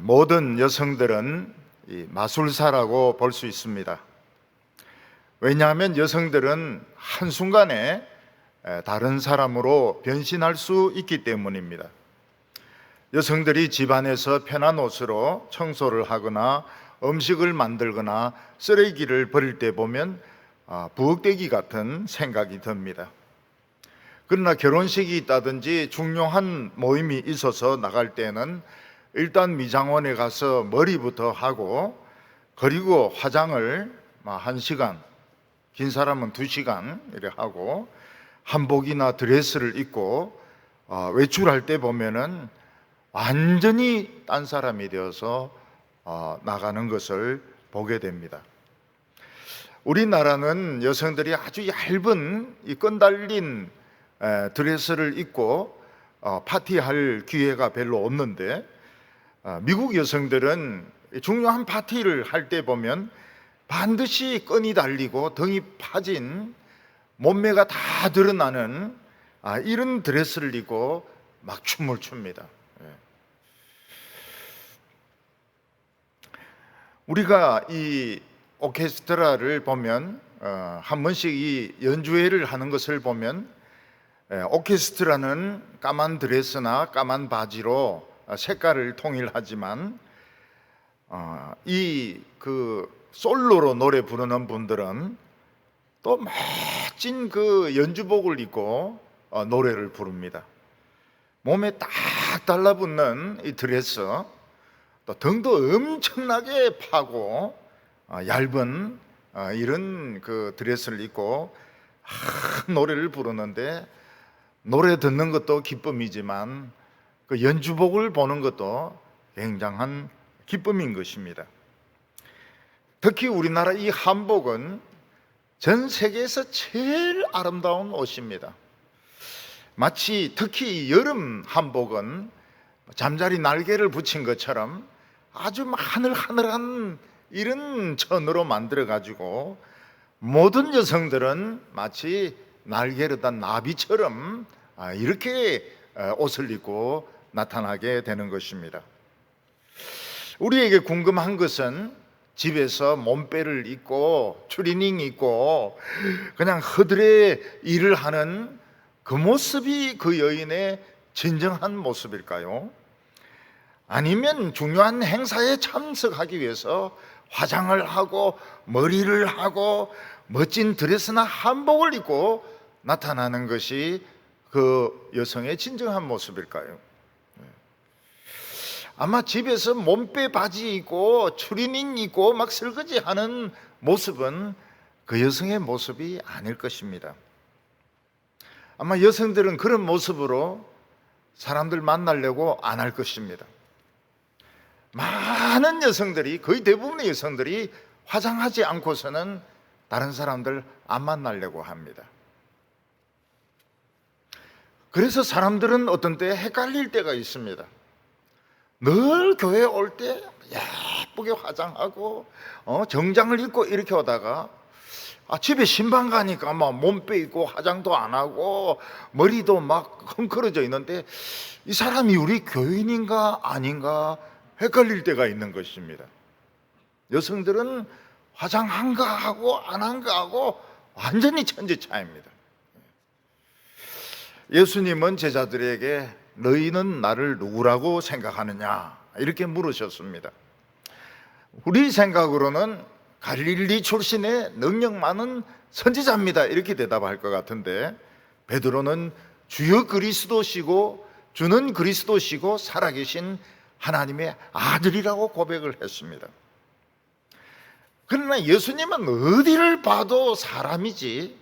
모든 여성들은 이 마술사라고 볼 수 있습니다. 왜냐하면 여성들은 한순간에 다른 사람으로 변신할 수 있기 때문입니다. 여성들이 집안에서 편한 옷으로 청소를 하거나 음식을 만들거나 쓰레기를 버릴 때 보면 부엌대기 같은 생각이 듭니다. 그러나 결혼식이 있다든지 중요한 모임이 있어서 나갈 때는 일단 미장원에 가서 머리부터 하고, 그리고 화장을 1시간, 긴 사람은 2시간 이렇게 하고, 한복이나 드레스를 입고 외출할 때 보면은 완전히 딴 사람이 되어서 나가는 것을 보게 됩니다. 우리나라는 여성들이 아주 얇은 이 끈 달린 드레스를 입고 파티할 기회가 별로 없는데, 미국 여성들은 중요한 파티를 할 때 보면 반드시 끈이 달리고 등이 파진 몸매가 다 드러나는 이런 드레스를 입고 막 춤을 춥니다. 우리가 이 오케스트라를 보면 한 번씩 이 연주회를 하는 것을 보면 오케스트라는 까만 드레스나 까만 바지로 색깔을 통일하지만 이 솔로로 노래 부르는 분들은 또 멋진 그 연주복을 입고 노래를 부릅니다. 몸에 딱 달라붙는 이 드레스, 또 등도 엄청나게 파고 얇은 이런 그 드레스를 입고 노래를 부르는데, 노래 듣는 것도 기쁨이지만 그 연주복을 보는 것도 굉장한 기쁨인 것입니다. 특히 우리나라 이 한복은 전 세계에서 제일 아름다운 옷입니다. 마치 특히 여름 한복은 잠자리 날개를 붙인 것처럼 아주 하늘하늘한 이런 천으로 만들어 가지고 모든 여성들은 마치 날개를 단 나비처럼 이렇게 옷을 입고 나타나게 되는 것입니다. 우리에게 궁금한 것은 집에서 몸빼를 입고 추리닝 입고 그냥 허들에 일을 하는 그 모습이 그 여인의 진정한 모습일까요? 아니면 중요한 행사에 참석하기 위해서 화장을 하고 머리를 하고 멋진 드레스나 한복을 입고 나타나는 것이 그 여성의 진정한 모습일까요? 아마 집에서 몸빼 바지 입고 추리닝 입고 막 설거지하는 모습은 그 여성의 모습이 아닐 것입니다. 아마 여성들은 그런 모습으로 사람들 만나려고 안 할 것입니다. 많은 여성들이, 거의 대부분의 여성들이 화장하지 않고서는 다른 사람들 안 만나려고 합니다. 그래서 사람들은 어떤 때 헷갈릴 때가 있습니다. 늘 교회 올 때 예쁘게 화장하고 정장을 입고 이렇게 오다가 집에 신방 가니까 막 몸빼 입고 화장도 안 하고 머리도 막 헝클어져 있는데 이 사람이 우리 교인인가 아닌가 헷갈릴 때가 있는 것입니다. 여성들은 화장한가 하고 안 한가 하고 완전히 천지 차이입니다. 예수님은 제자들에게 너희는 나를 누구라고 생각하느냐 이렇게 물으셨습니다. 우리 생각으로는 갈릴리 출신의 능력 많은 선지자입니다 이렇게 대답할 것 같은데, 베드로는 주여 그리스도시고 주는 그리스도시고 살아계신 하나님의 아들이라고 고백을 했습니다. 그러나 예수님은 어디를 봐도 사람이지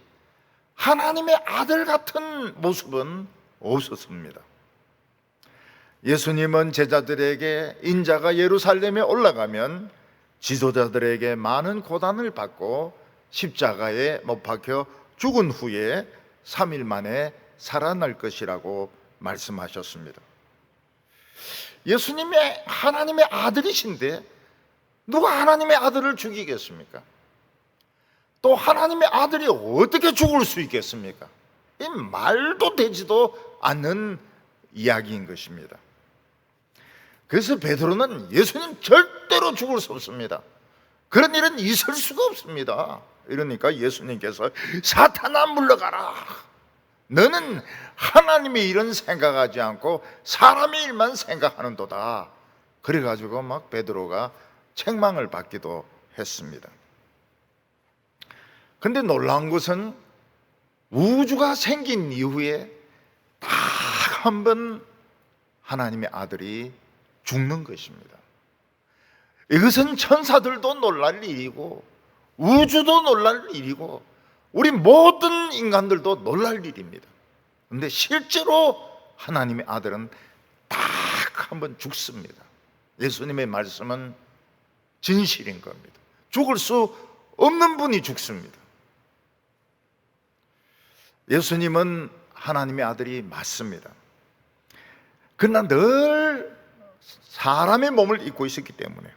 하나님의 아들 같은 모습은 없었습니다. 예수님은 제자들에게 인자가 예루살렘에 올라가면 지도자들에게 많은 고난을 받고 십자가에 못 박혀 죽은 후에 3일 만에 살아날 것이라고 말씀하셨습니다. 예수님이 하나님의 아들이신데 누가 하나님의 아들을 죽이겠습니까? 또 하나님의 아들이 어떻게 죽을 수 있겠습니까? 이 말도 되지도 않는 이야기인 것입니다. 그래서 베드로는 예수님 절대로 죽을 수 없습니다, 그런 일은 있을 수가 없습니다. 이러니까 예수님께서 사탄아 물러가라, 너는 하나님의 일은 생각하지 않고 사람의 일만 생각하는도다. 그래가지고 막 베드로가 책망을 받기도 했습니다. 근데 놀라운 것은 우주가 생긴 이후에 딱 한 번 하나님의 아들이 죽는 것입니다. 이것은 천사들도 놀랄 일이고 우주도 놀랄 일이고 우리 모든 인간들도 놀랄 일입니다. 그런데 실제로 하나님의 아들은 딱 한 번 죽습니다. 예수님의 말씀은 진실인 겁니다. 죽을 수 없는 분이 죽습니다. 예수님은 하나님의 아들이 맞습니다. 그러나 늘 사람의 몸을 입고 있었기 때문에,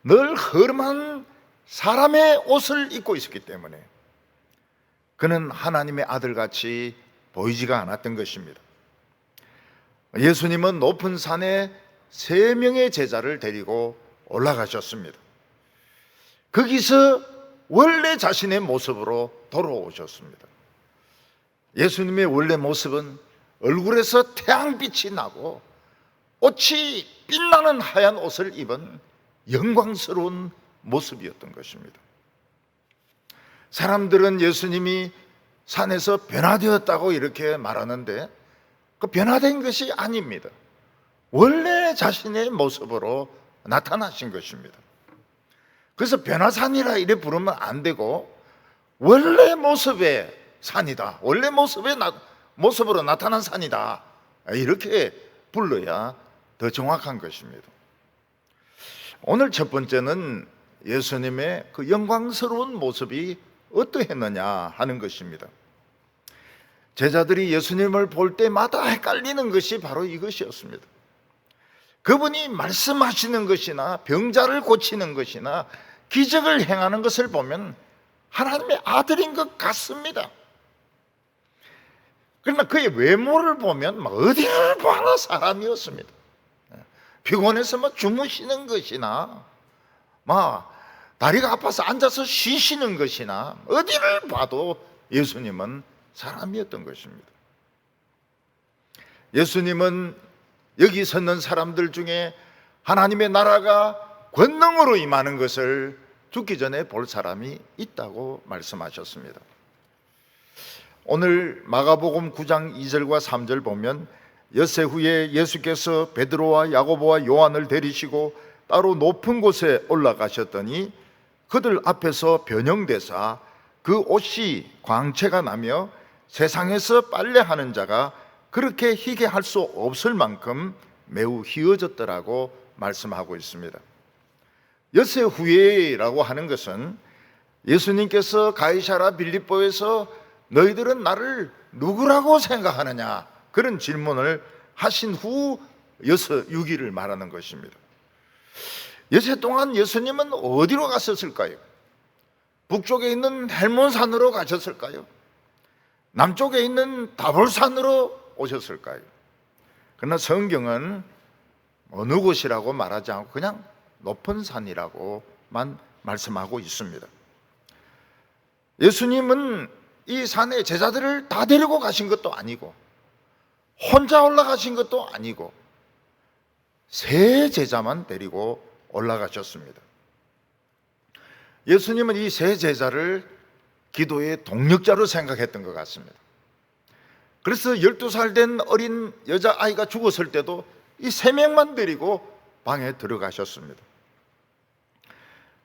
늘 허름한 사람의 옷을 입고 있었기 때문에 그는 하나님의 아들같이 보이지가 않았던 것입니다. 예수님은 높은 산에 3명의 제자를 데리고 올라가셨습니다. 거기서 원래 자신의 모습으로 돌아오셨습니다. 예수님의 원래 모습은 얼굴에서 태양빛이 나고 옷이 빛나는 하얀 옷을 입은 영광스러운 모습이었던 것입니다. 사람들은 예수님이 산에서 변화되었다고 이렇게 말하는데 그 변화된 것이 아닙니다. 원래 자신의 모습으로 나타나신 것입니다. 그래서 변화산이라 이래 부르면 안 되고 원래 모습의 산이다, 원래 모습으로 나타난 산이다, 이렇게 불러야 더 정확한 것입니다. 오늘 첫 번째는 예수님의 그 영광스러운 모습이 어떠했느냐 하는 것입니다. 제자들이 예수님을 볼 때마다 헷갈리는 것이 바로 이것이었습니다. 그분이 말씀하시는 것이나 병자를 고치는 것이나 기적을 행하는 것을 보면 하나님의 아들인 것 같습니다. 그러나 그의 외모를 보면 어디를 봐나 사람이었습니다. 피곤해서 주무시는 것이나 다리가 아파서 앉아서 쉬시는 것이나 어디를 봐도 예수님은 사람이었던 것입니다. 예수님은 여기 섰는 사람들 중에 하나님의 나라가 권능으로 임하는 것을 죽기 전에 볼 사람이 있다고 말씀하셨습니다. 오늘 마가복음 9장 2절과 3절 보면 엿새 후에 예수께서 베드로와 야고보와 요한을 데리시고 따로 높은 곳에 올라가셨더니 그들 앞에서 변형되사 그 옷이 광채가 나며 세상에서 빨래하는 자가 그렇게 희게 할 수 없을 만큼 매우 희어졌더라고 말씀하고 있습니다. 엿새 후에라고 하는 것은 예수님께서 가이사랴 빌립보에서 너희들은 나를 누구라고 생각하느냐 그런 질문을 하신 후 6일을 말하는 것입니다. 엿새 동안 예수님은 어디로 갔었을까요? 북쪽에 있는 헬몬산으로 가셨을까요? 남쪽에 있는 다볼산으로 오셨을까요? 그러나 성경은 어느 곳이라고 말하지 않고 그냥 높은 산이라고만 말씀하고 있습니다. 예수님은 이 산에 제자들을 다 데리고 가신 것도 아니고 혼자 올라가신 것도 아니고 3 제자만 데리고 올라가셨습니다. 예수님은 이 3 제자를 기도의 동력자로 생각했던 것 같습니다. 그래서 12살 된 어린 여자아이가 죽었을 때도 이 3명만 데리고 방에 들어가셨습니다.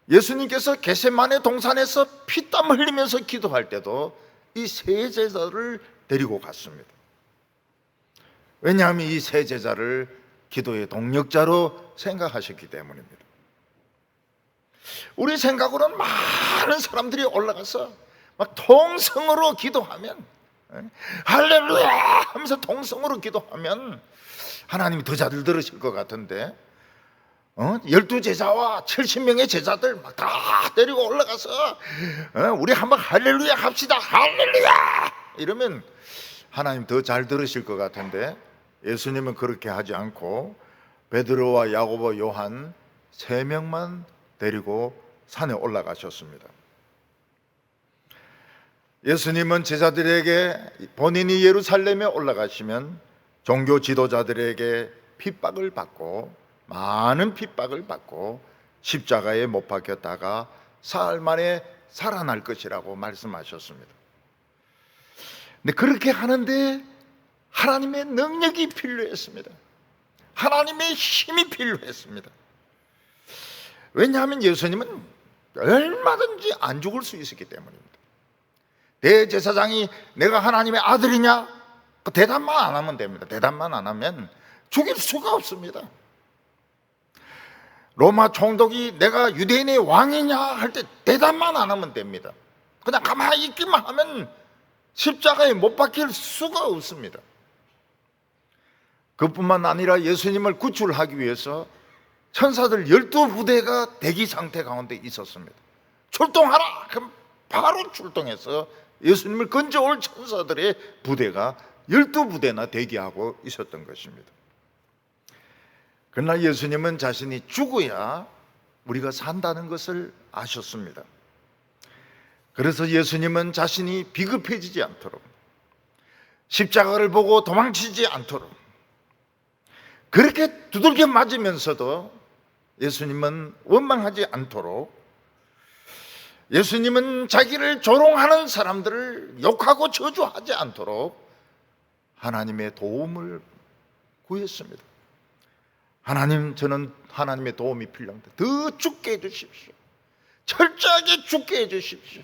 예수님께서 겟세마네 동산에서 피땀 흘리면서 기도할 때도 이 3 제자를 데리고 갔습니다. 왜냐하면 이 3 제자를 기도의 동력자로 생각하셨기 때문입니다. 우리 생각으로는 많은 사람들이 올라가서 막 통성으로 기도하면, 할렐루야 하면서 통성으로 기도하면 하나님이 더 잘 들으실 것 같은데 12제자와 70명의 제자들 막 다 데리고 올라가서 우리 한번 할렐루야 합시다, 할렐루야 이러면 하나님 더 잘 들으실 것 같은데 예수님은 그렇게 하지 않고 베드로와 야고보, 요한 3명만 데리고 산에 올라가셨습니다. 예수님은 제자들에게 본인이 예루살렘에 올라가시면 종교 지도자들에게 핍박을 받고, 많은 핍박을 받고 십자가에 못 박혔다가 사흘 만에 살아날 것이라고 말씀하셨습니다. 근데 그렇게 하는데 하나님의 능력이 필요했습니다. 하나님의 힘이 필요했습니다. 왜냐하면 예수님은 얼마든지 안 죽을 수 있었기 때문입니다. 대제사장이 내가 하나님의 아들이냐? 그 대답만 안 하면 됩니다. 대답만 안 하면 죽일 수가 없습니다. 로마 총독이 내가 유대인의 왕이냐 할 때 대답만 안 하면 됩니다. 그냥 가만히 있기만 하면 십자가에 못 박힐 수가 없습니다. 그뿐만 아니라 예수님을 구출하기 위해서 천사들 12부대가 대기 상태 가운데 있었습니다. 출동하라! 그럼 바로 출동해서 예수님을 건져올 천사들의 부대가 12부대나 대기하고 있었던 것입니다. 그러나 예수님은 자신이 죽어야 우리가 산다는 것을 아셨습니다. 그래서 예수님은 자신이 비급해지지 않도록, 십자가를 보고 도망치지 않도록, 그렇게 두들겨 맞으면서도 예수님은 원망하지 않도록, 예수님은 자기를 조롱하는 사람들을 욕하고 저주하지 않도록 하나님의 도움을 구했습니다. 하나님, 저는 하나님의 도움이 필요합니다. 더 죽게 해주십시오. 철저하게 죽게 해주십시오.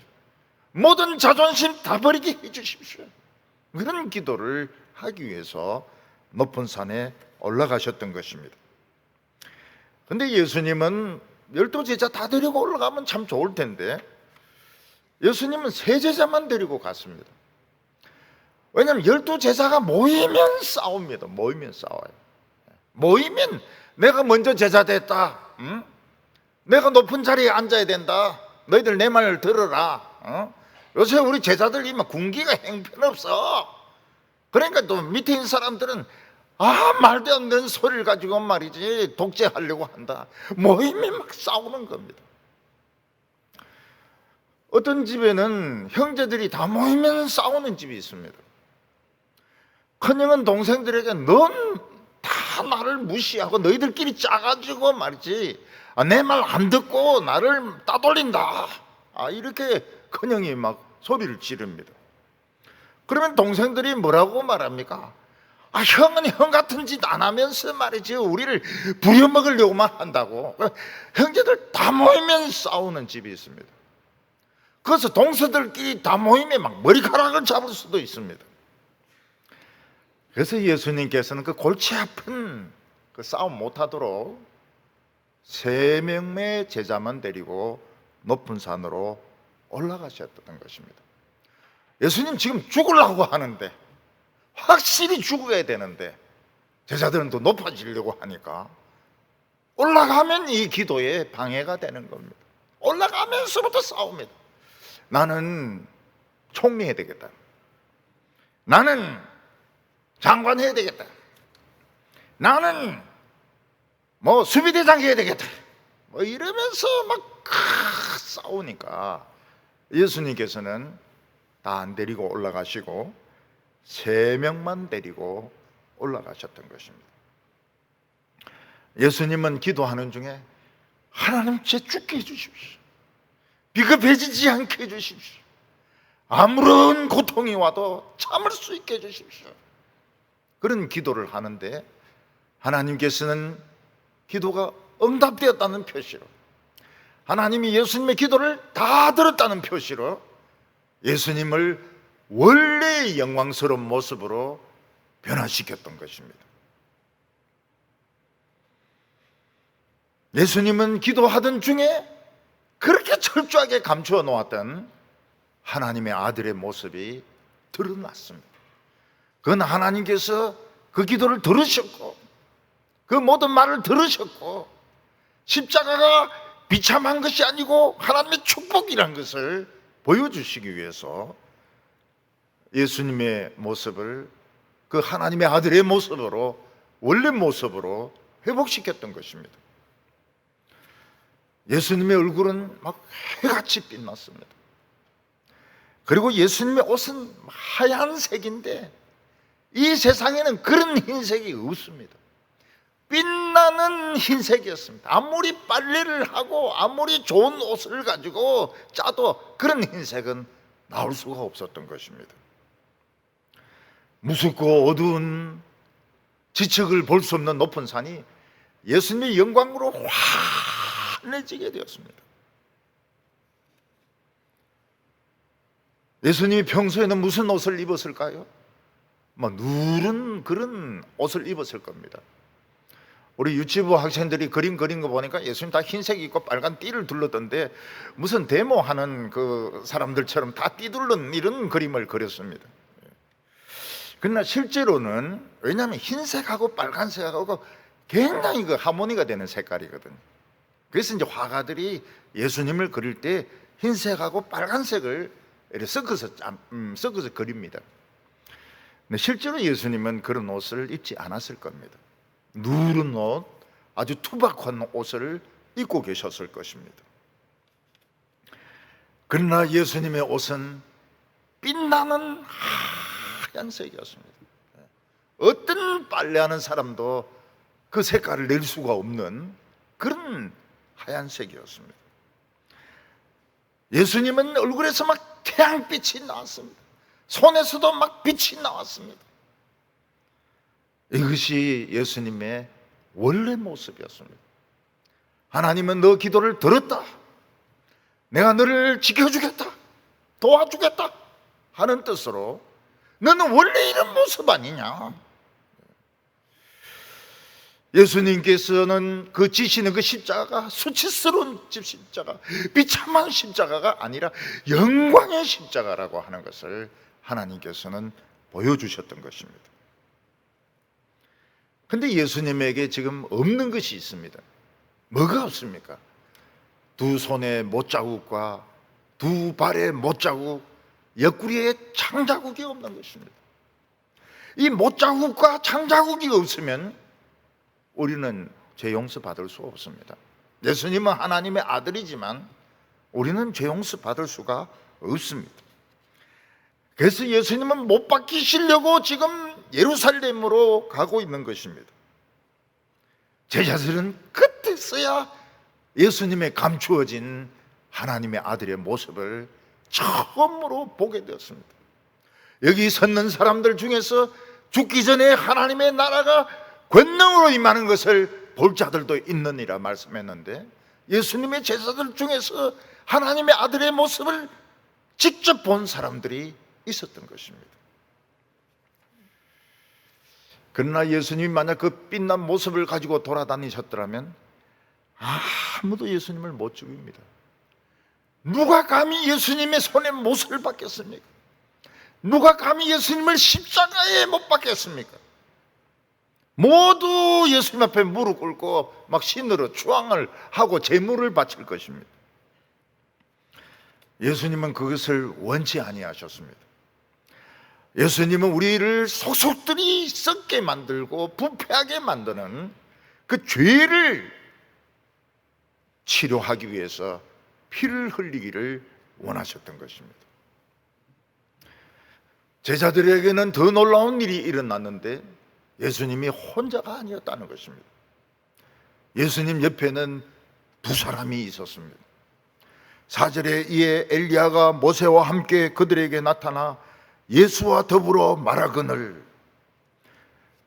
모든 자존심 다 버리게 해주십시오. 그런 기도를 하기 위해서 높은 산에 올라가셨던 것입니다. 그런데 예수님은 12제자 다 데리고 올라가면 참 좋을 텐데 예수님은 3제자만 데리고 갔습니다. 왜냐하면 12제자가 모이면 싸웁니다. 모이면 싸워요. 모이면 내가 먼저 제자 됐다, 응? 내가 높은 자리에 앉아야 된다, 너희들 내 말을 들어라, 요새 우리 제자들 이만 군기가 형편없어. 그러니까 또 밑에 있는 사람들은 말도 안 되는 소리를 가지고 말이지 독재하려고 한다. 모이면 막 싸우는 겁니다. 어떤 집에는 형제들이 다 모이면 싸우는 집이 있습니다. 큰형은 동생들에게 넌 다 나를 무시하고 너희들끼리 짜가지고 말이지 내 말 안 듣고 나를 따돌린다, 이렇게 큰형이 막 소리를 지릅니다. 그러면 동생들이 뭐라고 말합니까? 형은 형 같은 짓 안 하면서 말이지 우리를 부려먹으려고만 한다고. 형제들 다 모이면 싸우는 집이 있습니다. 그래서 동서들끼리 다 모이면 막 머리카락을 잡을 수도 있습니다. 그래서 예수님께서는 그 골치 아픈 그 싸움 못하도록 3명의 제자만 데리고 높은 산으로 올라가셨던 것입니다. 예수님 지금 죽으려고 하는데, 확실히 죽어야 되는데 제자들은 또 높아지려고 하니까 올라가면 이 기도에 방해가 되는 겁니다. 올라가면서부터 싸웁니다. 나는 총리해야 되겠다, 나는 장관 해야 되겠다, 나는 수비대장 해야 되겠다, 이러면서 막 싸우니까 예수님께서는 다 안 데리고 올라가시고 3명만 데리고 올라가셨던 것입니다. 예수님은 기도하는 중에 하나님 제 죽게 해주십시오, 비급해지지 않게 해주십시오, 아무런 고통이 와도 참을 수 있게 해주십시오, 그런 기도를 하는데 하나님께서는 기도가 응답되었다는 표시로, 하나님이 예수님의 기도를 다 들었다는 표시로 예수님을 원래의 영광스러운 모습으로 변화시켰던 것입니다. 예수님은 기도하던 중에 그렇게 철저하게 감추어 놓았던 하나님의 아들의 모습이 드러났습니다. 그건 하나님께서 그 기도를 들으셨고 그 모든 말을 들으셨고 십자가가 비참한 것이 아니고 하나님의 축복이란 것을 보여주시기 위해서 예수님의 모습을 그 하나님의 아들의 모습으로, 원래 모습으로 회복시켰던 것입니다. 예수님의 얼굴은 막 해같이 빛났습니다. 그리고 예수님의 옷은 하얀색인데 이 세상에는 그런 흰색이 없습니다. 빛나는 흰색이었습니다. 아무리 빨래를 하고 아무리 좋은 옷을 가지고 짜도 그런 흰색은 나올 수가 없었던 것입니다. 무섭고 어두운 지척을 볼 수 없는 높은 산이 예수님의 영광으로 환해지게 되었습니다. 예수님이 평소에는 무슨 옷을 입었을까요? 누런 그런 옷을 입었을 겁니다. 우리 유치부 학생들이 그림 그린 거 보니까 예수님 다 흰색 입고 빨간 띠를 둘렀던데 무슨 데모하는 그 사람들처럼 다 띠둘른 이런 그림을 그렸습니다. 그러나 실제로는 왜냐하면 흰색하고 빨간색하고 굉장히 그 하모니가 되는 색깔이거든요. 그래서 이제 화가들이 예수님을 그릴 때 흰색하고 빨간색을 이렇게 섞어서 그립니다. 근데 실제로 예수님은 그런 옷을 입지 않았을 겁니다. 누런 옷, 아주 투박한 옷을 입고 계셨을 것입니다. 그러나 예수님의 옷은 빛나는 하얀색이었습니다. 어떤 빨래하는 사람도 그 색깔을 낼 수가 없는 그런 하얀색이었습니다. 예수님은 얼굴에서 막 태양빛이 나왔습니다. 손에서도 막 빛이 나왔습니다. 이것이 예수님의 원래 모습이었습니다. 하나님은 너 기도를 들었다. 내가 너를 지켜주겠다. 도와주겠다 하는 뜻으로 너는 원래 이런 모습 아니냐. 예수님께서는 그 지시는 그 십자가가 수치스러운 십자가, 비참한 십자가가 아니라 영광의 십자가라고 하는 것을 하나님께서는 보여주셨던 것입니다. 근데 예수님에게 지금 없는 것이 있습니다. 뭐가 없습니까? 두 손에 못자국과 두 발에 못자국, 옆구리에 창자국이 없는 것입니다. 이 못자국과 창자국이 없으면 우리는 죄 용서 받을 수 없습니다. 예수님은 하나님의 아들이지만 우리는 죄 용서 받을 수가 없습니다. 그래서 예수님은 못 박히시려고 지금 예루살렘으로 가고 있는 것입니다. 제자들은 그때서야 예수님의 감추어진 하나님의 아들의 모습을 처음으로 보게 되었습니다. 여기 섰는 사람들 중에서 죽기 전에 하나님의 나라가 권능으로 임하는 것을 볼 자들도 있느니라 말씀했는데, 예수님의 제자들 중에서 하나님의 아들의 모습을 직접 본 사람들이 있었던 것입니다. 그러나 예수님이 만약 그 빛난 모습을 가지고 돌아다니셨더라면 아무도 예수님을 못 죽입니다. 누가 감히 예수님의 손에 못을 박겠습니까? 누가 감히 예수님을 십자가에 못 박겠습니까? 모두 예수님 앞에 무릎 꿇고 막 신으로 추앙을 하고 제물을 바칠 것입니다. 예수님은 그것을 원치 아니하셨습니다. 예수님은 우리를 속속들이 썩게 만들고 부패하게 만드는 그 죄를 치료하기 위해서 피를 흘리기를 원하셨던 것입니다. 제자들에게는 더 놀라운 일이 일어났는데 예수님이 혼자가 아니었다는 것입니다. 예수님 옆에는 두 사람이 있었습니다. 4절에 이에 엘리야가 모세와 함께 그들에게 나타나 예수와 더불어 말하거늘.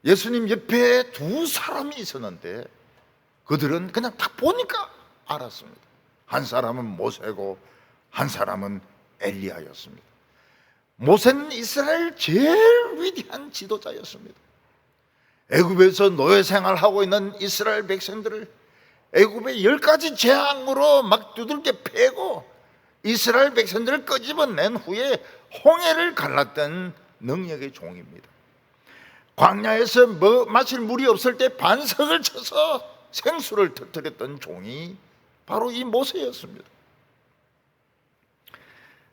예수님 옆에 두 사람이 있었는데 그들은 그냥 딱 보니까 알았습니다. 한 사람은 모세고 한 사람은 엘리야였습니다. 모세는 이스라엘 제일 위대한 지도자였습니다. 애굽에서 노예 생활하고 있는 이스라엘 백성들을 애굽의 10가지 재앙으로 막 두들겨 패고 이스라엘 백성들을 끄집어낸 후에 홍해를 갈랐던 능력의 종입니다. 광야에서 마실 물이 없을 때 반석을 쳐서 생수를 터뜨렸던 종이 바로 이 모세였습니다.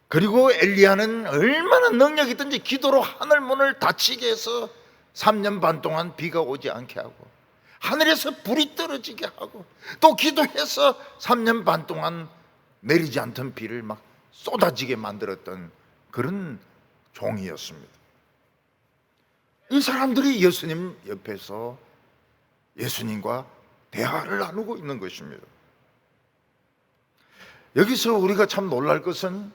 그리고 엘리야는 얼마나 능력이 있든지 기도로 하늘 문을 닫히게 해서 3년 반 동안 비가 오지 않게 하고 하늘에서 불이 떨어지게 하고, 또 기도해서 3년 반 동안 내리지 않던 비를 막 쏟아지게 만들었던 그런 종이었습니다. 이 사람들이 예수님 옆에서 예수님과 대화를 나누고 있는 것입니다. 여기서 우리가 참 놀랄 것은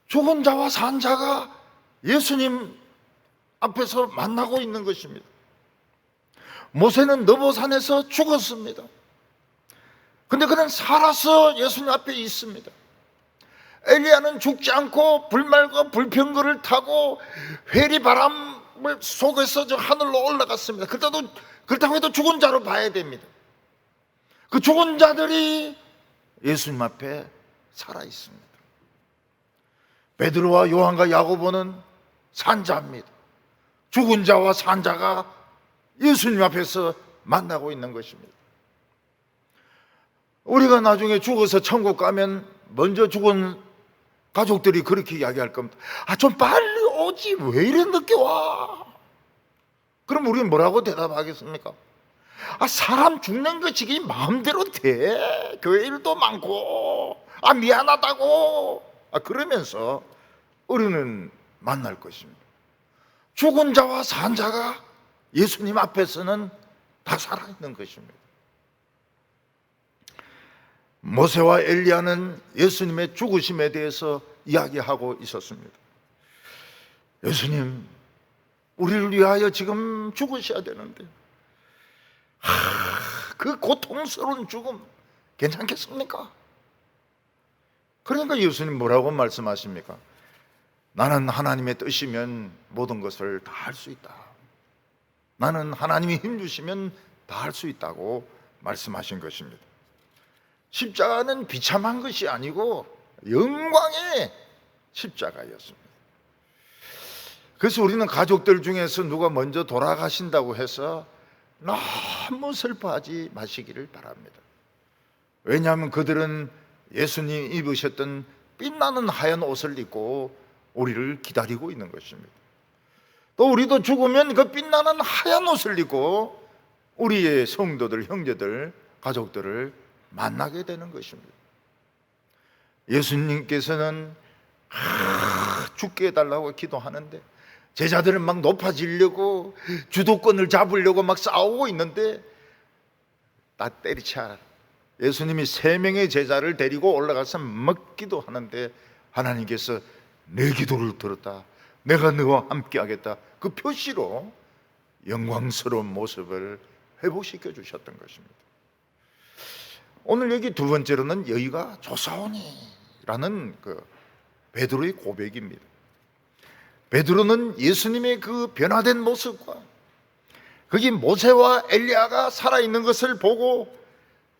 죽은 자와 산 자가 예수님 앞에서 만나고 있는 것입니다. 모세는 느보산에서 죽었습니다. 근데 그는 살아서 예수님 앞에 있습니다. 엘리야는 죽지 않고 불말과 불평거를 타고 회리바람을 속에서 저 하늘로 올라갔습니다. 그렇다고 해도 죽은 자로 봐야 됩니다. 그 죽은 자들이 예수님 앞에 살아 있습니다. 베드로와 요한과 야고보는 산자입니다. 죽은 자와 산자가 예수님 앞에서 만나고 있는 것입니다. 우리가 나중에 죽어서 천국 가면 먼저 죽은 가족들이 그렇게 이야기할 겁니다. 좀 빨리 오지 왜 이래 늦게 와? 그럼 우리는 뭐라고 대답하겠습니까? 사람 죽는 것이 마음대로 돼. 교회 일도 많고 미안하다고 그러면서 우리는 만날 것입니다. 죽은 자와 산 자가 예수님 앞에서는 다 살아있는 것입니다. 모세와 엘리야는 예수님의 죽으심에 대해서 이야기하고 있었습니다. 예수님, 우리를 위하여 지금 죽으셔야 되는데 그 고통스러운 죽음 괜찮겠습니까? 그러니까 예수님 뭐라고 말씀하십니까? 나는 하나님의 뜻이면 모든 것을 다 할 수 있다. 나는 하나님이 힘주시면 다 할 수 있다고 말씀하신 것입니다. 십자가는 비참한 것이 아니고 영광의 십자가였습니다. 그래서 우리는 가족들 중에서 누가 먼저 돌아가신다고 해서 너무 슬퍼하지 마시기를 바랍니다. 왜냐하면 그들은 예수님 입으셨던 빛나는 하얀 옷을 입고 우리를 기다리고 있는 것입니다. 또 우리도 죽으면 그 빛나는 하얀 옷을 입고 우리의 성도들, 형제들, 가족들을 만나게 되는 것입니다. 예수님께서는 죽게 해달라고 기도하는데 제자들은 막 높아지려고 주도권을 잡으려고 막 싸우고 있는데 나 때리쳐. 예수님이 3명의 제자를 데리고 올라가서 막 기도하는데 하나님께서 내 기도를 들었다. 내가 너와 함께 하겠다. 그 표시로 영광스러운 모습을 회복시켜 주셨던 것입니다. 오늘 여기 두 번째로는 여기가 조사오니라는 그 베드로의 고백입니다. 베드로는 예수님의 그 변화된 모습과 거기 모세와 엘리야가 살아있는 것을 보고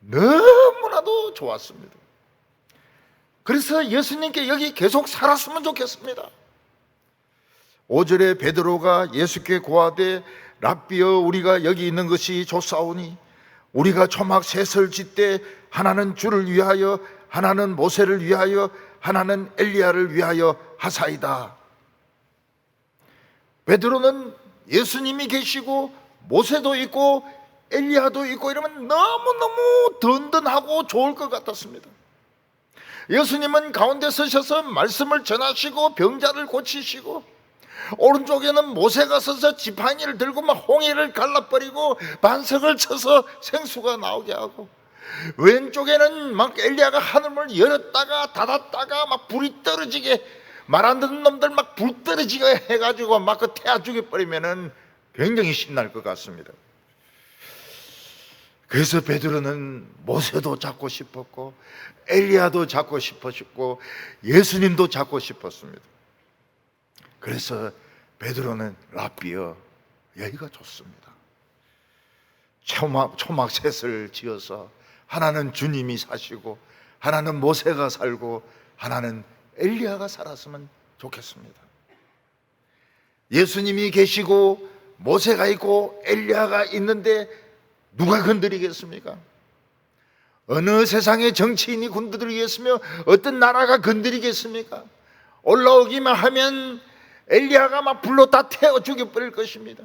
너무나도 좋았습니다. 그래서 예수님께 여기 계속 살았으면 좋겠습니다. 5절에 베드로가 예수께 고하되 랍비여 우리가 여기 있는 것이 좋사오니 우리가 초막 셋을 짓되 하나는 주를 위하여 하나는 모세를 위하여 하나는 엘리야를 위하여 하사이다. 베드로는 예수님이 계시고 모세도 있고 엘리야도 있고 이러면 너무너무 든든하고 좋을 것 같았습니다. 예수님은 가운데 서셔서 말씀을 전하시고 병자를 고치시고 오른쪽에는 모세가 서서 지팡이를 들고 막 홍해를 갈라버리고 반석을 쳐서 생수가 나오게 하고 왼쪽에는 막 엘리야가 하늘문을 열었다가 닫았다가 막 불이 떨어지게 말 안 듣는 놈들 막 불 떨어지게 해가지고 막 그 태워 죽여버리면은 굉장히 신날 것 같습니다. 그래서 베드로는 모세도 잡고 싶었고 엘리야도 잡고 싶었고 예수님도 잡고 싶었습니다. 그래서 베드로는 랍비여 여기가 좋습니다. 초막 셋을 지어서 하나는 주님이 사시고 하나는 모세가 살고 하나는 엘리야가 살았으면 좋겠습니다. 예수님이 계시고 모세가 있고 엘리야가 있는데 누가 건드리겠습니까? 어느 세상의 정치인이 건드리겠으며 어떤 나라가 건드리겠습니까? 올라오기만 하면 엘리야가 막 불로 다 태워 죽여버릴 것입니다.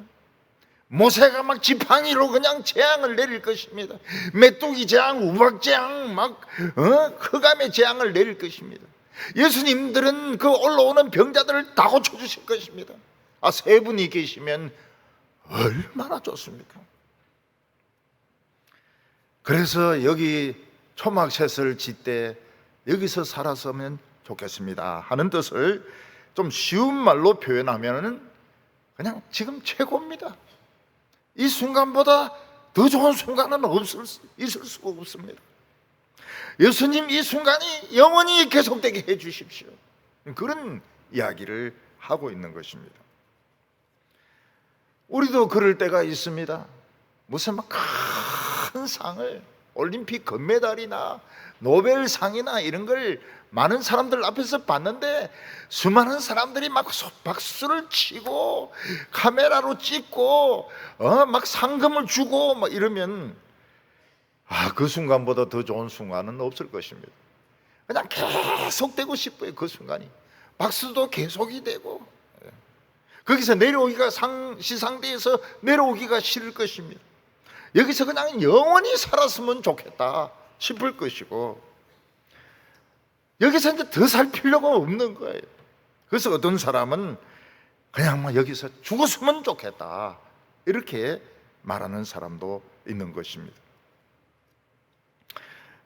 모세가 막 지팡이로 그냥 재앙을 내릴 것입니다. 메뚜기 재앙, 우박 재앙, 막 흑암의 재앙을 내릴 것입니다. 예수님들은 그 올라오는 병자들을 다 고쳐주실 것입니다. 세 분이 계시면 얼마나 좋습니까? 그래서 여기 초막셋을 짓때 여기서 살았으면 좋겠습니다 하는 뜻을 좀 쉬운 말로 표현하면 그냥 지금 최고입니다. 이 순간보다 더 좋은 순간은 있을 수가 없습니다. 예수님 이 순간이 영원히 계속되게 해 주십시오. 그런 이야기를 하고 있는 것입니다. 우리도 그럴 때가 있습니다. 무슨 막 큰 상을, 올림픽 금메달이나 노벨상이나 이런 걸 많은 사람들 앞에서 봤는데 수많은 사람들이 막 박수를 치고 카메라로 찍고 막 상금을 주고 막 이러면 그 순간보다 더 좋은 순간은 없을 것입니다. 그냥 계속되고 싶어요. 그 순간이 박수도 계속이 되고 거기서 내려오기가 시상대에서 내려오기가 싫을 것입니다. 여기서 그냥 영원히 살았으면 좋겠다 싶을 것이고 여기서 이제 더 살 필요가 없는 거예요. 그래서 어떤 사람은 그냥 막 여기서 죽었으면 좋겠다 이렇게 말하는 사람도 있는 것입니다.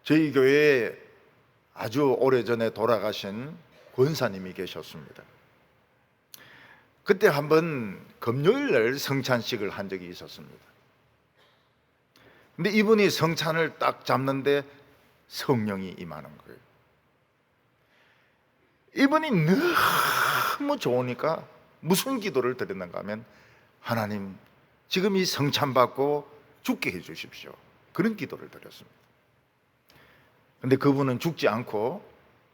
저희 교회에 아주 오래전에 돌아가신 권사님이 계셨습니다. 그때 한번 금요일날 성찬식을 한 적이 있었습니다. 근데 이분이 성찬을 딱 잡는데 성령이 임하는 거예요. 이분이 너무 좋으니까 무슨 기도를 드렸는가 하면 하나님 지금 이 성찬 받고 죽게 해 주십시오. 그런 기도를 드렸습니다. 근데 그분은 죽지 않고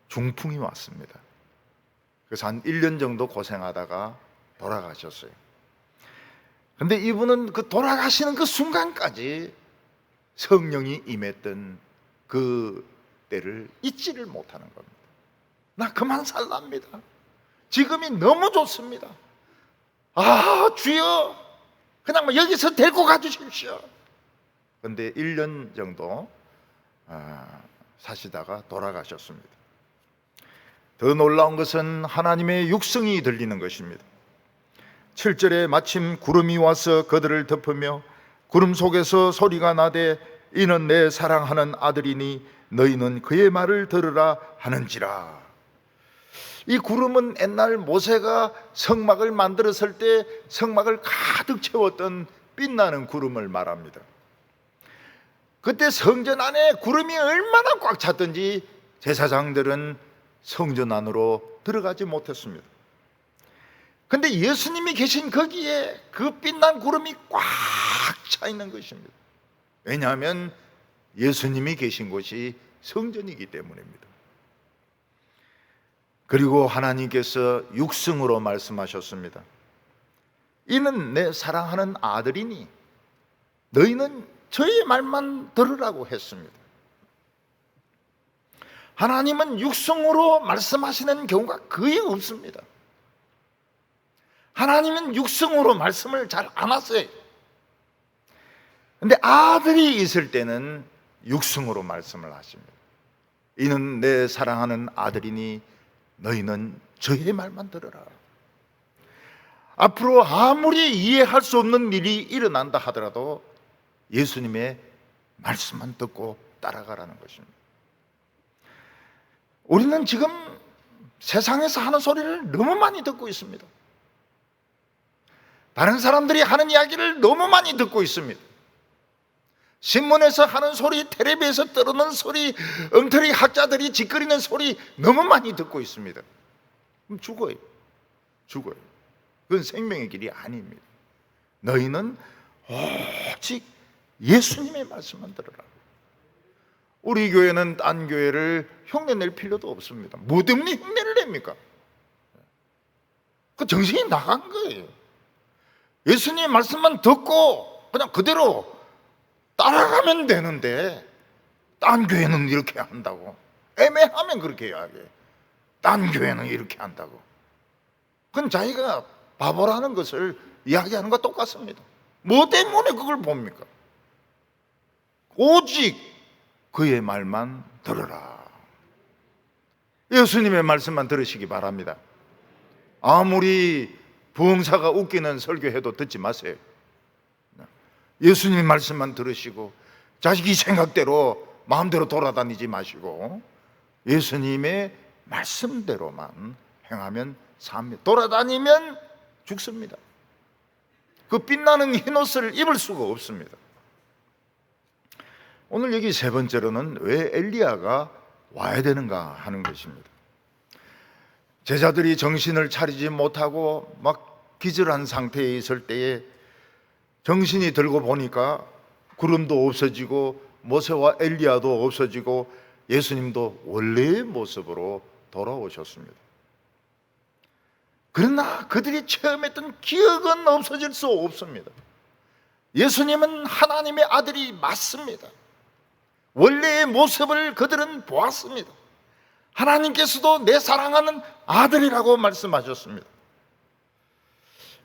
중풍이 왔습니다. 그래서 한 1년 정도 고생하다가 돌아가셨어요. 근데 이분은 그 돌아가시는 그 순간까지 성령이 임했던 그 때를 잊지를 못하는 겁니다. 나 그만 살랍니다. 지금이 너무 좋습니다. 주여 그냥 여기서 데리고 가주십시오. 근데 1년 정도 사시다가 돌아가셨습니다. 더 놀라운 것은 하나님의 육성이 들리는 것입니다. 7절에 마침 구름이 와서 그들을 덮으며 구름 속에서 소리가 나되 이는 내 사랑하는 아들이니 너희는 그의 말을 들으라 하는지라. 이 구름은 옛날 모세가 성막을 만들었을 때 성막을 가득 채웠던 빛나는 구름을 말합니다. 그때 성전 안에 구름이 얼마나 꽉 찼던지 제사장들은 성전 안으로 들어가지 못했습니다. 근데 예수님이 계신 거기에 그 빛난 구름이 꽉 차 있는 것입니다. 왜냐하면 예수님이 계신 곳이 성전이기 때문입니다. 그리고 하나님께서 육성으로 말씀하셨습니다. 이는 내 사랑하는 아들이니 너희는 저의 말만 들으라고 했습니다. 하나님은 육성으로 말씀하시는 경우가 거의 없습니다. 하나님은 육성으로 말씀을 잘 안 하세요. 근데 아들이 있을 때는 육성으로 말씀을 하십니다. 이는 내 사랑하는 아들이니 너희는 저의 말만 들으라. 앞으로 아무리 이해할 수 없는 일이 일어난다 하더라도 예수님의 말씀만 듣고 따라가라는 것입니다. 우리는 지금 세상에서 하는 소리를 너무 많이 듣고 있습니다. 다른 사람들이 하는 이야기를 너무 많이 듣고 있습니다. 신문에서 하는 소리, 텔레비에서 떠드는 소리, 엉터리 학자들이 짓거리는 소리 너무 많이 듣고 있습니다. 그럼 죽어요. 그건 생명의 길이 아닙니다. 너희는 오직 예수님의 말씀만 들으라. 우리 교회는 딴 교회를 흉내낼 필요도 없습니다. 뭐 때문에 흉내를 냅니까? 그 정신이 나간 거예요. 예수님의 말씀만 듣고 그냥 그대로 따라가면 되는데 딴 교회는 이렇게 한다고, 애매하면 그렇게 해야 돼. 딴 교회는 이렇게 한다고. 그건 자기가 바보라는 것을 이야기하는 것과 똑같습니다. 뭐 때문에 그걸 봅니까? 오직 그의 말만 들으라. 예수님의 말씀만 들으시기 바랍니다. 아무리 부흥사가 웃기는 설교해도 듣지 마세요. 예수님의 말씀만 들으시고 자기 생각대로 마음대로 돌아다니지 마시고 예수님의 말씀대로만 행하면 삽니다. 돌아다니면 죽습니다. 그 빛나는 흰옷을 입을 수가 없습니다. 오늘 여기 세 번째로는 왜 엘리야가 와야 되는가 하는 것입니다. 제자들이 정신을 차리지 못하고 막 기절한 상태에 있을 때에 정신이 들고 보니까 구름도 없어지고 모세와 엘리야도 없어지고 예수님도 원래의 모습으로 돌아오셨습니다. 그러나 그들이 체험했던 기억은 없어질 수 없습니다. 예수님은 하나님의 아들이 맞습니다. 원래의 모습을 그들은 보았습니다. 하나님께서도 내 사랑하는 아들이라고 말씀하셨습니다.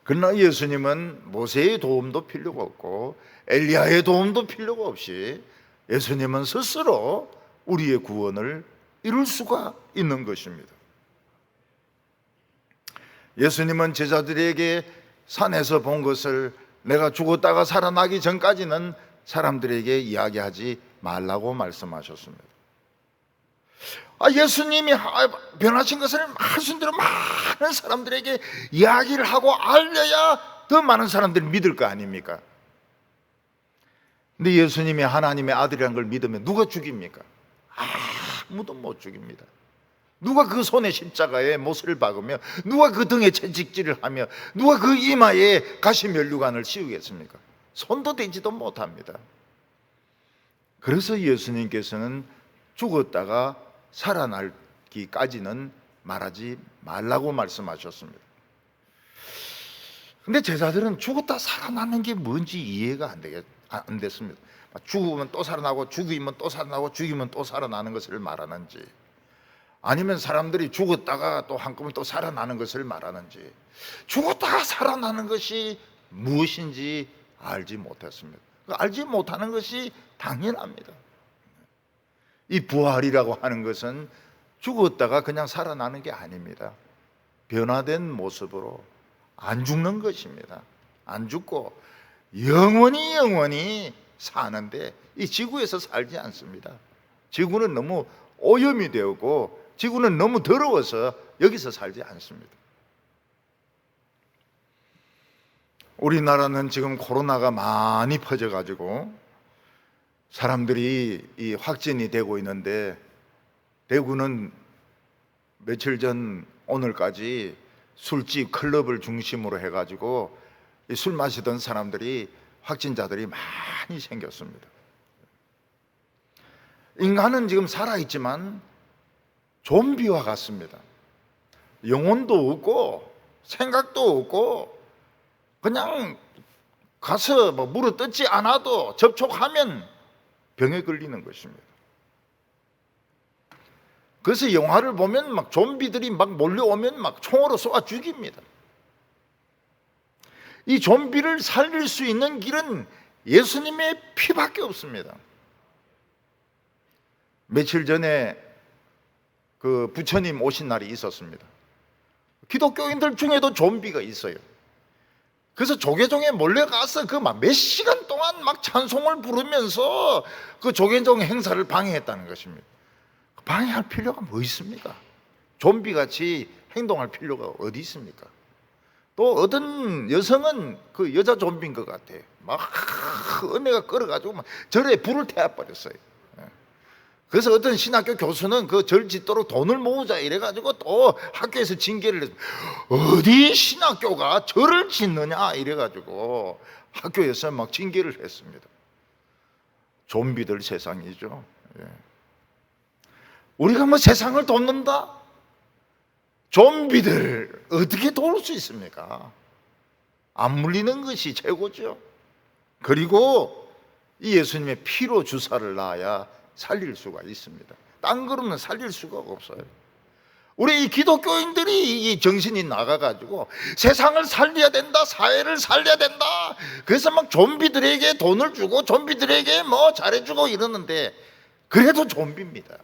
그러나 예수님은 모세의 도움도 필요가 없고 엘리야의 도움도 필요가 없이 예수님은 스스로 우리의 구원을 이룰 수가 있는 것입니다. 예수님은 제자들에게 산에서 본 것을 내가 죽었다가 살아나기 전까지는 사람들에게 이야기하지 말라고 말씀하셨습니다. 예수님이 변하신 것을 말씀대로 많은 사람들에게 이야기를 하고 알려야 더 많은 사람들이 믿을 거 아닙니까? 근데 예수님이 하나님의 아들이라는 걸 믿으면 누가 죽입니까? 아무도 못 죽입니다. 누가 그 손에 십자가에 못을 박으며 누가 그 등에 채찍질을 하며 누가 그 이마에 가시면류관을 씌우겠습니까? 손도 대지도 못합니다. 그래서 예수님께서는 죽었다가 살아나기까지는 말하지 말라고 말씀하셨습니다. 근데 제자들은 죽었다 살아나는 게 뭔지 이해가 안 됐습니다. 죽으면 또 살아나고 죽이면 또 살아나고 죽이면 또 살아나는 것을 말하는지, 아니면 사람들이 죽었다가 또 한꺼번에 또 살아나는 것을 말하는지, 죽었다가 살아나는 것이 무엇인지 알지 못했습니다. 알지 못하는 것이 당연합니다. 이 부활이라고 하는 것은 죽었다가 그냥 살아나는 게 아닙니다. 변화된 모습으로 안 죽는 것입니다. 안 죽고 영원히 사는데 이 지구에서 살지 않습니다. 지구는 너무 오염이 되었고 지구는 너무 더러워서 여기서 살지 않습니다. 우리나라는 지금 코로나가 많이 퍼져가지고 사람들이 이 확진이 되고 있는데, 대구는 며칠 전 오늘까지 술집, 클럽을 중심으로 해가지고 술 마시던 사람들이, 확진자들이 많이 생겼습니다. 인간은 지금 살아있지만 좀비와 같습니다. 영혼도 없고 생각도 없고 그냥 가서 물어 뜯지 않아도 접촉하면 병에 걸리는 것입니다. 그래서 영화를 보면 막 좀비들이 막 몰려오면 막 총으로 쏘아 죽입니다. 이 좀비를 살릴 수 있는 길은 예수님의 피밖에 없습니다. 며칠 전에 그 부처님 오신 날이 있었습니다. 기독교인들 중에도 좀비가 있어요. 그래서 조계종에 몰려가서 그 막 몇 시간 동안 막 찬송을 부르면서 그 조계종 행사를 방해했다는 것입니다. 방해할 필요가 뭐 있습니까? 좀비같이 행동할 필요가 어디 있습니까? 또 어떤 여성은 그 여자 좀비인 것 같아. 막 은혜가 끌어가지고 막 절에 불을 태워버렸어요. 그래서 어떤 신학교 교수는 그 절 짓도록 돈을 모으자 이래가지고 또 학교에서 징계를 했어요. 어디 신학교가 절을 짓느냐 이래가지고 학교에서 막 징계를 했습니다. 좀비들 세상이죠. 우리가 뭐 세상을 돕는다? 좀비들 어떻게 도울 수 있습니까? 안 물리는 것이 최고죠. 그리고 이 예수님의 피로 주사를 놔야 살릴 수가 있습니다. 딴 거로는 살릴 수가 없어요. 우리 이 기독교인들이 이 정신이 나가가지고 세상을 살려야 된다, 사회를 살려야 된다. 그래서 막 좀비들에게 돈을 주고 좀비들에게 뭐 잘해주고 이러는데, 그래도 좀비입니다.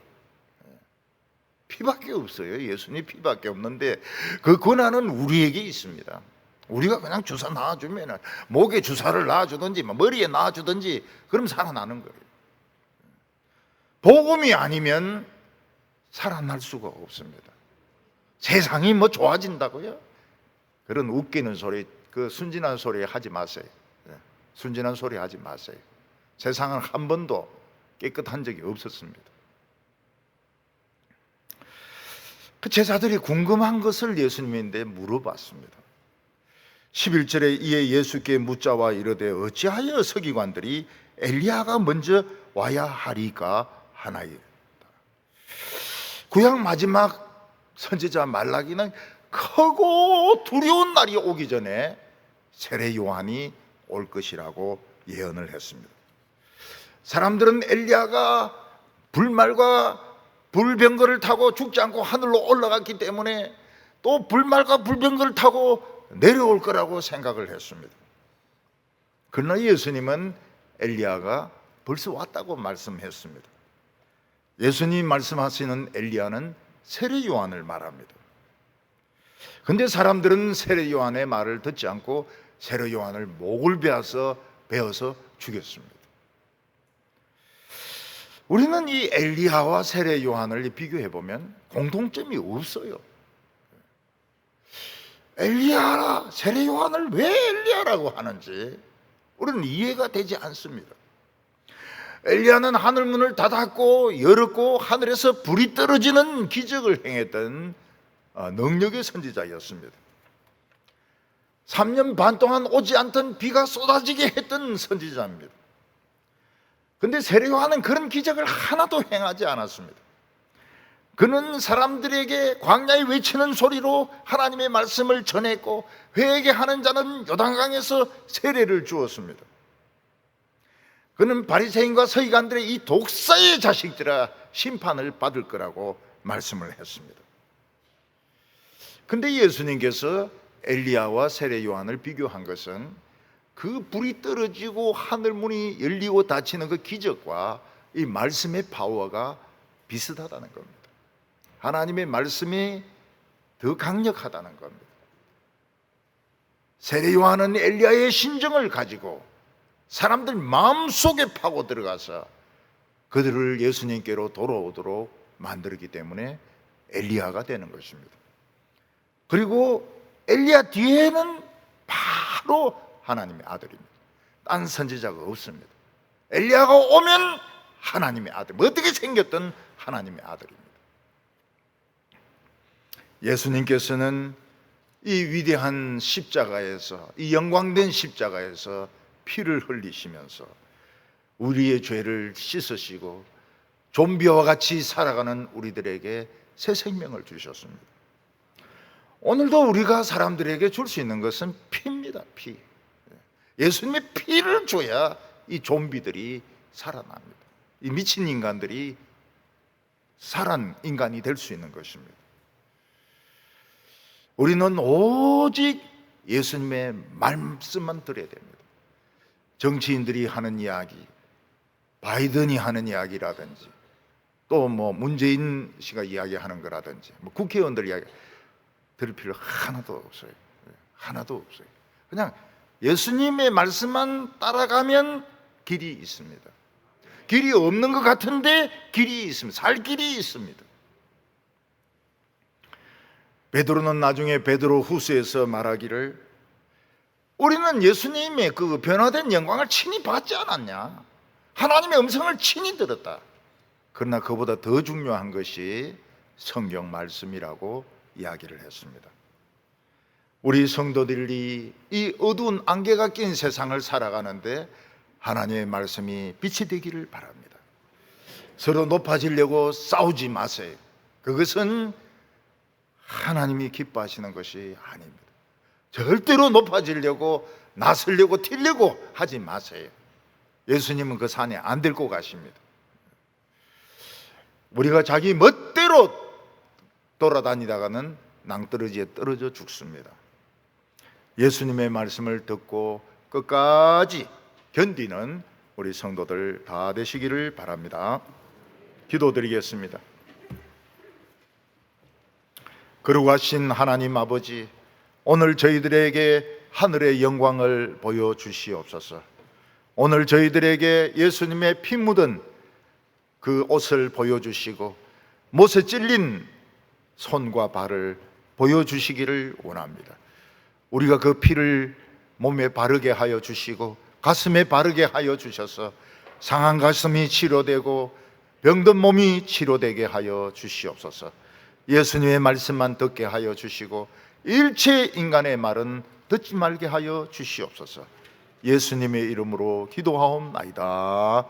피밖에 없어요. 예수님 피밖에 없는데 그 권한은 우리에게 있습니다. 우리가 그냥 주사 놔주면, 목에 주사를 놔주든지 머리에 놔주든지 그럼 살아나는 거예요. 복음이 아니면 살아날 수가 없습니다. 세상이 뭐 좋아진다고요? 그런 웃기는 소리, 그 순진한 소리 하지 마세요. 순진한 소리 하지 마세요. 세상은 한 번도 깨끗한 적이 없었습니다. 그 제자들이 궁금한 것을 예수님인데 물어봤습니다. 11절에 이에 예수께 묻자와 이르되 어찌하여 서기관들이 엘리야가 먼저 와야 하리까 하나이다. 구약 마지막 선지자 말라기는 크고 두려운 날이 오기 전에 세례 요한이 올 것이라고 예언을 했습니다. 사람들은 엘리야가 불말과 불병거를 타고 죽지 않고 하늘로 올라갔기 때문에 또 불말과 불병거를 타고 내려올 거라고 생각을 했습니다. 그러나 예수님은 엘리야가 벌써 왔다고 말씀했습니다. 예수님 말씀하시는 엘리야는 세례 요한을 말합니다. 그런데 사람들은 세례 요한의 말을 듣지 않고 세례 요한을 목을 베어서 죽였습니다. 우리는 이 엘리야와 세례 요한을 비교해 보면 공통점이 없어요. 엘리야라 세례 요한을 왜 엘리야라고 하는지 우리는 이해가 되지 않습니다. 엘리야는 하늘문을 닫았고 열었고 하늘에서 불이 떨어지는 기적을 행했던 능력의 선지자였습니다. 3년 반 동안 오지 않던 비가 쏟아지게 했던 선지자입니다. 그런데 세례 요한은 그런 기적을 하나도 행하지 않았습니다. 그는 사람들에게 광야에 외치는 소리로 하나님의 말씀을 전했고 회개하는 자는 요단강에서 세례를 주었습니다. 그는 바리새인과 서기관들의 이 독사의 자식들아 심판을 받을 거라고 말씀을 했습니다. 그런데 예수님께서 엘리야와 세례 요한을 비교한 것은 그 불이 떨어지고 하늘문이 열리고 닫히는 그 기적과 이 말씀의 파워가 비슷하다는 겁니다. 하나님의 말씀이 더 강력하다는 겁니다. 세례 요한은 엘리야의 심정을 가지고 사람들 마음속에 파고 들어가서 그들을 예수님께로 돌아오도록 만들기 때문에 엘리야가 되는 것입니다. 그리고 엘리야 뒤에는 바로 하나님의 아들입니다. 딴 선지자가 없습니다. 엘리야가 오면 하나님의 아들, 어떻게 생겼든 하나님의 아들입니다. 예수님께서는 이 위대한 십자가에서, 이 영광된 십자가에서 피를 흘리시면서 우리의 죄를 씻으시고 좀비와 같이 살아가는 우리들에게 새 생명을 주셨습니다. 오늘도 우리가 사람들에게 줄 수 있는 것은 피입니다. 피. 예수님의 피를 줘야 이 좀비들이 살아납니다. 이 미친 인간들이 살아난 인간이 될 수 있는 것입니다. 우리는 오직 예수님의 말씀만 들어야 됩니다. 정치인들이 하는 이야기, 바이든이 하는 이야기라든지 또 뭐 문재인 씨가 이야기하는 거라든지 뭐 국회의원들 이야기 들을 필요 하나도 없어요. 하나도 없어요. 그냥 예수님의 말씀만 따라가면 길이 있습니다. 길이 없는 것 같은데 길이 있습니다. 살 길이 있습니다. 베드로는 나중에 베드로 후서에서 말하기를 우리는 예수님의 그 변화된 영광을 친히 받지 않았냐? 하나님의 음성을 친히 들었다. 그러나 그보다 더 중요한 것이 성경 말씀이라고 이야기를 했습니다. 우리 성도들이 이 어두운 안개가 낀 세상을 살아가는데 하나님의 말씀이 빛이 되기를 바랍니다. 서로 높아지려고 싸우지 마세요. 그것은 하나님이 기뻐하시는 것이 아닙니다. 절대로 높아지려고 나서려고 튀려고 하지 마세요. 예수님은 그 산에 안 데리고 가십니다. 우리가 자기 멋대로 돌아다니다가는 낭떠러지에 떨어져 죽습니다. 예수님의 말씀을 듣고 끝까지 견디는 우리 성도들 다 되시기를 바랍니다. 기도드리겠습니다. 거룩하신 하나님 아버지, 오늘 저희들에게 하늘의 영광을 보여주시옵소서. 오늘 저희들에게 예수님의 피 묻은 그 옷을 보여주시고 못에 찔린 손과 발을 보여주시기를 원합니다. 우리가 그 피를 몸에 바르게 하여 주시고 가슴에 바르게 하여 주셔서 상한 가슴이 치료되고 병든 몸이 치료되게 하여 주시옵소서. 예수님의 말씀만 듣게 하여 주시고 일체 인간의 말은 듣지 말게 하여 주시옵소서. 예수님의 이름으로 기도하옵나이다.